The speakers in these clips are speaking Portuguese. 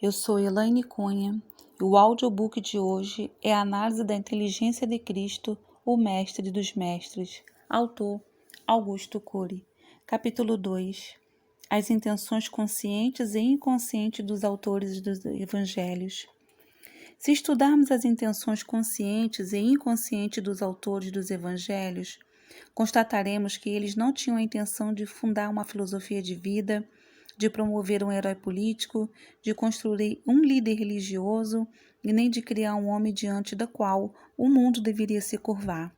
Eu sou Elaine Cunha e o audiobook de hoje é a análise da inteligência de Cristo, o Mestre dos Mestres, autor Augusto Cury. Capítulo 2. As intenções conscientes e inconscientes dos autores dos evangelhos. Se estudarmos as intenções conscientes e inconscientes dos autores dos evangelhos, constataremos que eles não tinham a intenção de fundar uma filosofia de vida, de promover um herói político, de construir um líder religioso e nem de criar um homem diante da qual o mundo deveria se curvar.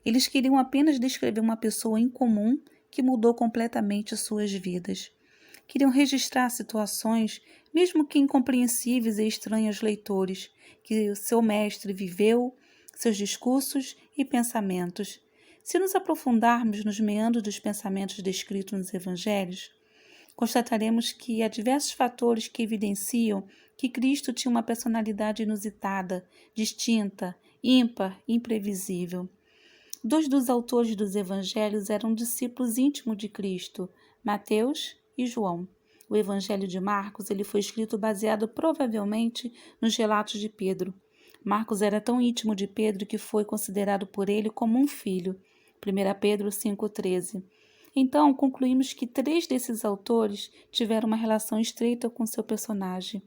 Eles queriam apenas descrever uma pessoa incomum que mudou completamente suas vidas. Queriam registrar situações, mesmo que incompreensíveis e estranhas aos leitores, que seu mestre viveu, seus discursos e pensamentos. Se nos aprofundarmos nos meandros dos pensamentos descritos nos evangelhos, constataremos que há diversos fatores que evidenciam que Cristo tinha uma personalidade inusitada, distinta, ímpar, imprevisível. Dois dos autores dos evangelhos eram discípulos íntimos de Cristo, Mateus e João. O evangelho de Marcos ele foi escrito baseado provavelmente nos relatos de Pedro. Marcos era tão íntimo de Pedro que foi considerado por ele como um filho. 1 Pedro 5,13. Então, concluímos que 3 desses autores tiveram uma relação estreita com seu personagem.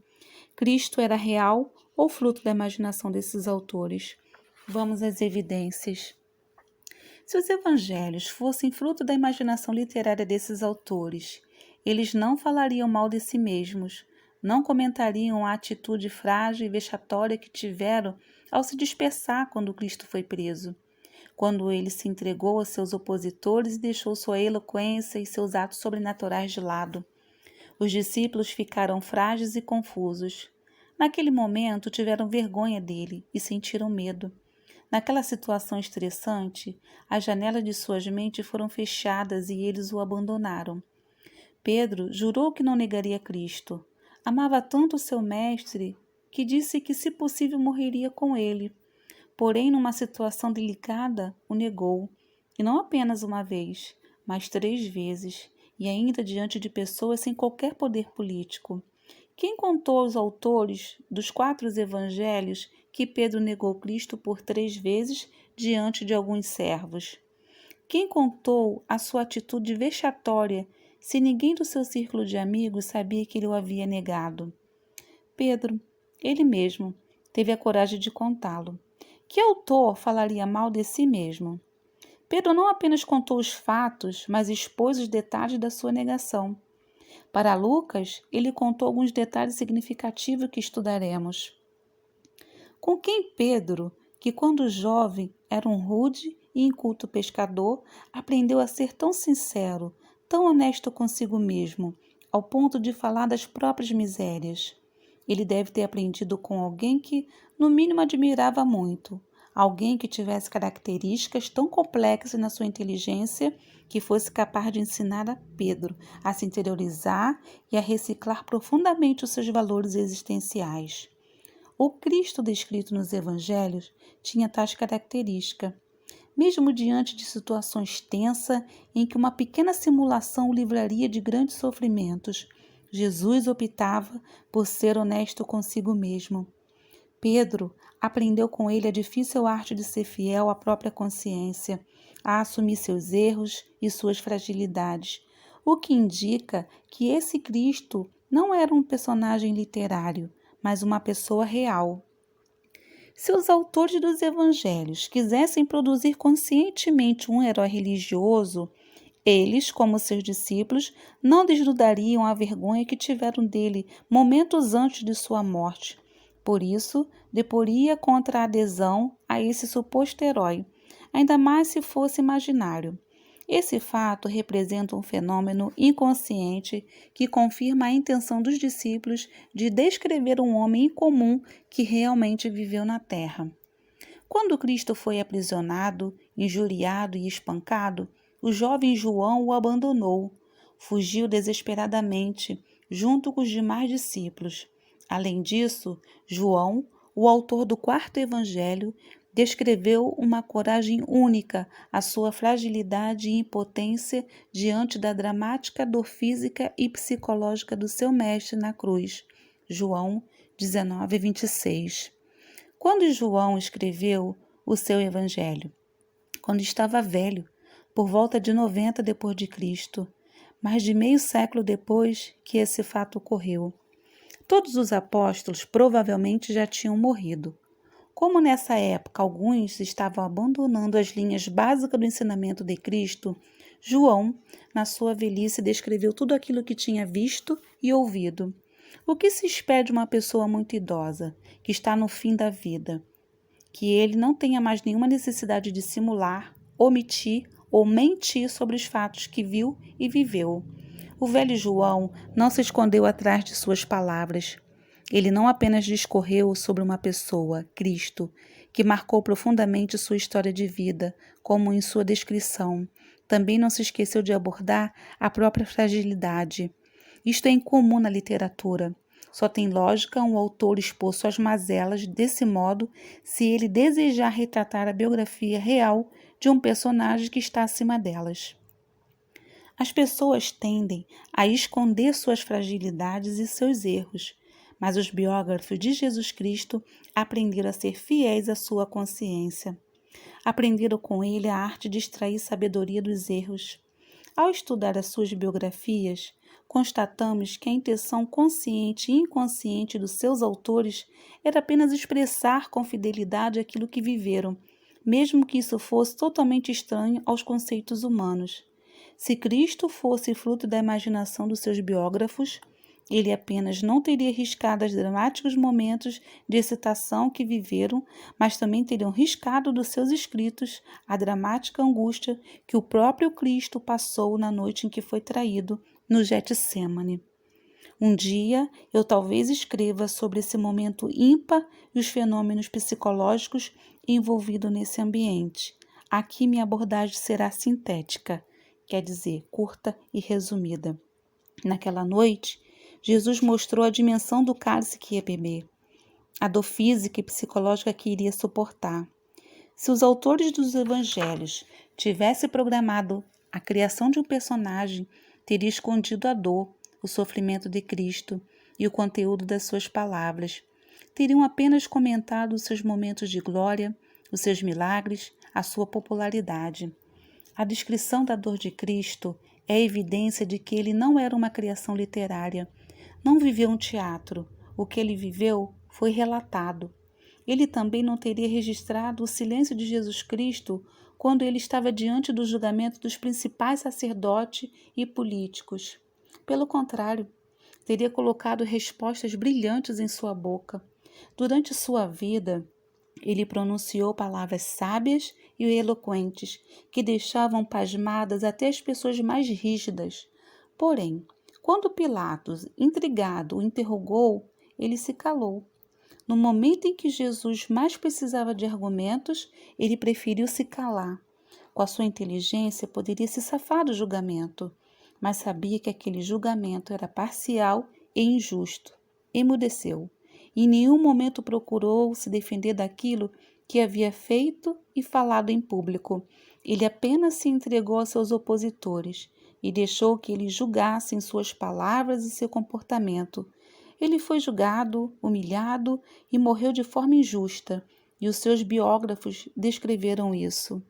Cristo era real ou fruto da imaginação desses autores? Vamos às evidências. Se os evangelhos fossem fruto da imaginação literária desses autores, eles não falariam mal de si mesmos, não comentariam a atitude frágil e vexatória que tiveram ao se dispersar quando Cristo foi preso, quando ele se entregou a seus opositores e deixou sua eloquência e seus atos sobrenaturais de lado. Os discípulos ficaram frágeis e confusos. Naquele momento tiveram vergonha dele e sentiram medo. Naquela situação estressante, as janelas de suas mentes foram fechadas e eles o abandonaram. Pedro jurou que não negaria Cristo. Amava tanto seu mestre que disse que, se possível, morreria com ele. Porém, numa situação delicada, o negou, e não apenas uma vez, mas 3 vezes, e ainda diante de pessoas sem qualquer poder político. Quem contou aos autores dos 4 evangelhos que Pedro negou Cristo por 3 vezes diante de alguns servos? Quem contou a sua atitude vexatória se ninguém do seu círculo de amigos sabia que ele o havia negado? Pedro, ele mesmo, teve a coragem de contá-lo. Que autor falaria mal de si mesmo? Pedro não apenas contou os fatos, mas expôs os detalhes da sua negação. Para Lucas, ele contou alguns detalhes significativos que estudaremos. Com quem Pedro, que quando jovem era um rude e inculto pescador, aprendeu a ser tão sincero, tão honesto consigo mesmo, ao ponto de falar das próprias misérias? Ele deve ter aprendido com alguém que, no mínimo, admirava muito. Alguém que tivesse características tão complexas na sua inteligência que fosse capaz de ensinar a Pedro a se interiorizar e a reciclar profundamente os seus valores existenciais. O Cristo descrito nos evangelhos tinha tais características. Mesmo diante de situações tensas em que uma pequena simulação o livraria de grandes sofrimentos, Jesus optava por ser honesto consigo mesmo. Pedro aprendeu com ele a difícil arte de ser fiel à própria consciência, a assumir seus erros e suas fragilidades, o que indica que esse Cristo não era um personagem literário, mas uma pessoa real. Se os autores dos evangelhos quisessem produzir conscientemente um herói religioso, eles, como seus discípulos, não desnudariam a vergonha que tiveram dele momentos antes de sua morte. Por isso, deporia contra a adesão a esse suposto herói, ainda mais se fosse imaginário. Esse fato representa um fenômeno inconsciente que confirma a intenção dos discípulos de descrever um homem incomum que realmente viveu na terra. Quando Cristo foi aprisionado, injuriado e espancado, o jovem João o abandonou, fugiu desesperadamente, junto com os demais discípulos. Além disso, João, o autor do 4º evangelho, descreveu uma coragem única, a sua fragilidade e impotência diante da dramática dor física e psicológica do seu mestre na cruz. João 19:26. Quando João escreveu o seu evangelho? Quando estava velho, por volta de 90 depois de Cristo, mais de meio século depois que esse fato ocorreu. Todos os apóstolos provavelmente já tinham morrido. Como nessa época alguns estavam abandonando as linhas básicas do ensinamento de Cristo, João, na sua velhice, descreveu tudo aquilo que tinha visto e ouvido. O que se espera de uma pessoa muito idosa, que está no fim da vida? Que ele não tenha mais nenhuma necessidade de simular, omitir ou mentir sobre os fatos que viu e viveu. O velho João não se escondeu atrás de suas palavras. Ele não apenas discorreu sobre uma pessoa, Cristo, que marcou profundamente sua história de vida, como em sua descrição. Também não se esqueceu de abordar a própria fragilidade. Isto é incomum na literatura. Só tem lógica um autor expor suas mazelas desse modo se ele desejar retratar a biografia real de um personagem que está acima delas. As pessoas tendem a esconder suas fragilidades e seus erros, mas os biógrafos de Jesus Cristo aprenderam a ser fiéis à sua consciência. Aprenderam com ele a arte de extrair sabedoria dos erros. Ao estudar as suas biografias, constatamos que a intenção consciente e inconsciente dos seus autores era apenas expressar com fidelidade aquilo que viveram, mesmo que isso fosse totalmente estranho aos conceitos humanos. Se Cristo fosse fruto da imaginação dos seus biógrafos, ele apenas não teria riscado os dramáticos momentos de excitação que viveram, mas também teriam riscado dos seus escritos a dramática angústia que o próprio Cristo passou na noite em que foi traído no Getsêmani. Um dia eu talvez escreva sobre esse momento ímpar e os fenômenos psicológicos envolvidos nesse ambiente. Aqui minha abordagem será sintética, quer dizer, curta e resumida. Naquela noite, Jesus mostrou a dimensão do cálice que ia beber, a dor física e psicológica que iria suportar. Se os autores dos evangelhos tivessem programado a criação de um personagem, teria escondido a dor, o sofrimento de Cristo e o conteúdo das suas palavras. Teriam apenas comentado os seus momentos de glória, os seus milagres, a sua popularidade. A descrição da dor de Cristo é evidência de que ele não era uma criação literária, não viveu um teatro. O que ele viveu foi relatado. Ele também não teria registrado o silêncio de Jesus Cristo quando ele estava diante do julgamento dos principais sacerdotes e políticos. Pelo contrário, teria colocado respostas brilhantes em sua boca. Durante sua vida, ele pronunciou palavras sábias e eloquentes que deixavam pasmadas até as pessoas mais rígidas. Porém, quando Pilatos, intrigado, o interrogou, ele se calou. No momento em que Jesus mais precisava de argumentos, ele preferiu se calar. Com a sua inteligência, poderia se safar do julgamento, mas sabia que aquele julgamento era parcial e injusto. Emudeceu. Em nenhum momento procurou se defender daquilo que havia feito e falado em público. Ele apenas se entregou aos seus opositores e deixou que eles julgassem suas palavras e seu comportamento. Ele foi julgado, humilhado e morreu de forma injusta, e os seus biógrafos descreveram isso.